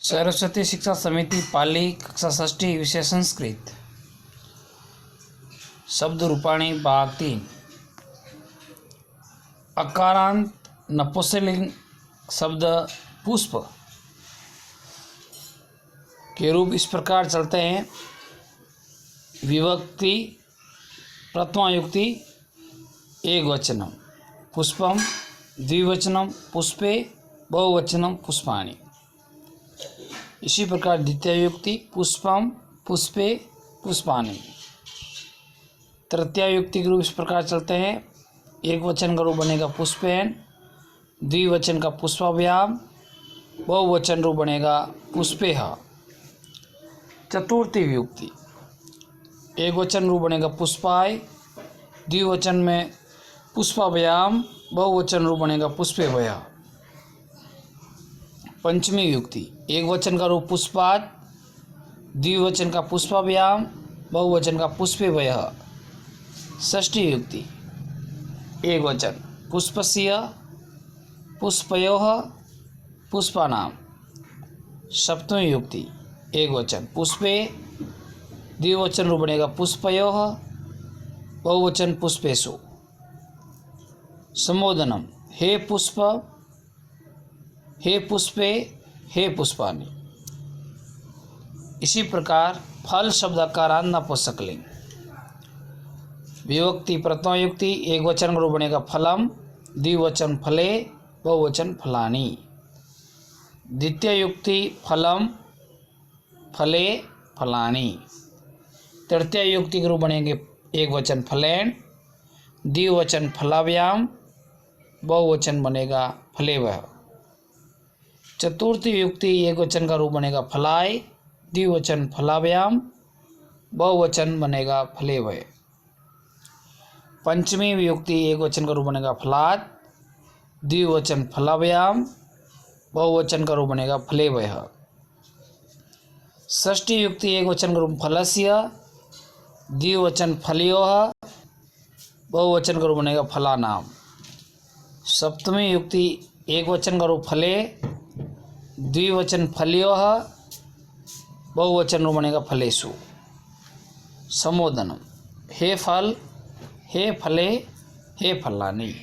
सरस्वती शिक्षा समिति पाली कक्षा षष्ठी विषय संस्कृत। शब्द रूपाणी भाग 3। अकारांत नपुंसकलिंग शब्द पुष्प के रूप इस प्रकार चलते हैं। विभक्ति प्रथमायुक्ति एकवचनम पुष्पम, द्विवचनम पुष्पे, बहुवचनम पुष्पाणि। इसी प्रकार द्वितीयायुक्ति पुष्पम, पुष्पे, पुष्पाणि। तृतीयायुक्ति के रूप इस प्रकार चलते हैं। एक वचन का रूप बनेगा पुष्पेन, द्विवचन का पुष्पाभ्याम, बहुवचन रूप बनेगा पुष्पेह। चतुर्थी वियुक्ति एक वचन रूप बनेगा पुष्पाय, द्विवचन में पुष्पाभ्याम, बहुवचन रूप बनेगा पुष्पेभ्यः। पंचमी युक्ति एक वचन का रूप पुष्पाद, द्विवचन का पुष्पाभ्याम, बहुवचन का पुष्पेभ्यः। षष्ठी युक्ति एक वचन पुष्पस्य, पुष्पयोः, पुष्पाणाम्। सप्तमी युक्ति एक वचन पुष्पे, द्विवचन रूप बनेगा पुष्पयोः, बहुवचन पुष्पेषु। संबोधनम हे पुष्प, हे पुष्पे, हे पुष्पाणि। इसी प्रकार फल शब्द अकारांत नपुंसकलिंग। विभक्ति प्रथमायुक्ति एक वचन का रूप बनेगा फलम, द्विवचन फले, बहुवचन फलानि। द्वितीयायुक्ति फलम, फले, फलानि। तृतीयायुक्ति के रूप बनेंगे एक वचन फलेन, द्विवचन फलाभ्याम, बहुवचन बनेगा फलेभ्यः। चतुर्थी युक्ति एक वचन का रूप बनेगा फलाय, द्विवचन फलाभ्याम, बहुवचन बनेगा फलेभ्यः। पंचमी वियुक्ति एक वचन का रूप बनेगा फलाद, द्विवचन फलाभ्याम, बहुवचन का रूप बनेगा फलेभ्यः। षष्ठी युक्ति एक वचन का रूप फलस्य, द्विवचन फलयोः, बहुवचन का रूप बनेगा फलानाम। सप्तमी युक्ति एक वचन का रूप फले, द्विवचन फलयोः, बहुवचन रूप बनेगा फलेषु। संबोधनम हे फल, हे फले, हे फलानि।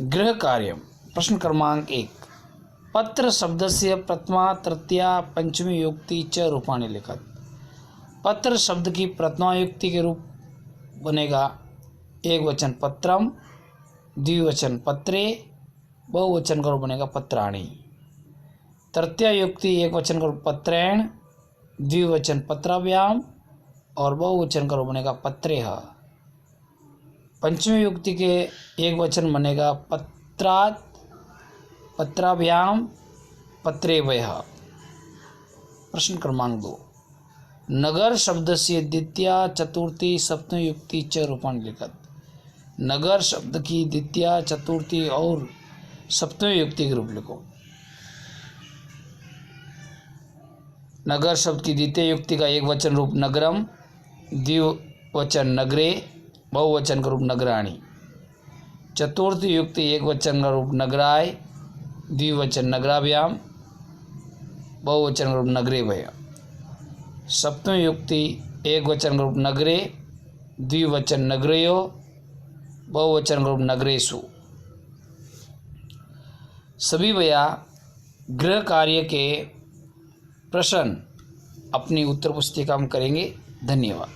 गृह कार्यम प्रश्न क्रमांक 1। पत्र शब्दस्य प्रथमा, तृतीया, पंचमी युक्ति च रूपाणि लिखत। पत्र शब्द की प्रथमा युक्ति के रूप बनेगा एक वचन पत्रम, द्विवचन पत्रे, बहुवचन का रूप बनेगा पत्राणि। तृतीया युक्ति एक वचन का रूप पत्रेण, द्विवचन पत्राभ्याम और बहुवचन का रूप बनेगा पत्रेह। पंचमी युक्ति के एक वचन बनेगा पत्रात्, पत्राभ्याम, पत्रेभ्यः। प्रश्न क्रमांक 2। नगर शब्द से द्वितीया, चतुर्थी, सप्तमी युक्ति च रूपाणि लिखत। नगर शब्द की द्वितीया, चतुर्थी और सप्तमी युक्ति के रूप लिखो। नगर शब्द की द्वितीय युक्ति का एक वचन रूप नगरम, द्विवचन नगरे, बहुवचन का रूप नगराणि। चतुर्थी युक्ति एक वचन का रूप नगराय, द्विवचन नगराभ्याम, बहुवचन का रूप नगरेभ्यः। सप्तमी युक्ति एक वचन का रूप नगरे, द्विवचन नगरयो, बहुवचन का रूप नगरेषु। सभी भैया गृह कार्य के प्रश्न अपनी उत्तर पुस्तिका में करेंगे। धन्यवाद।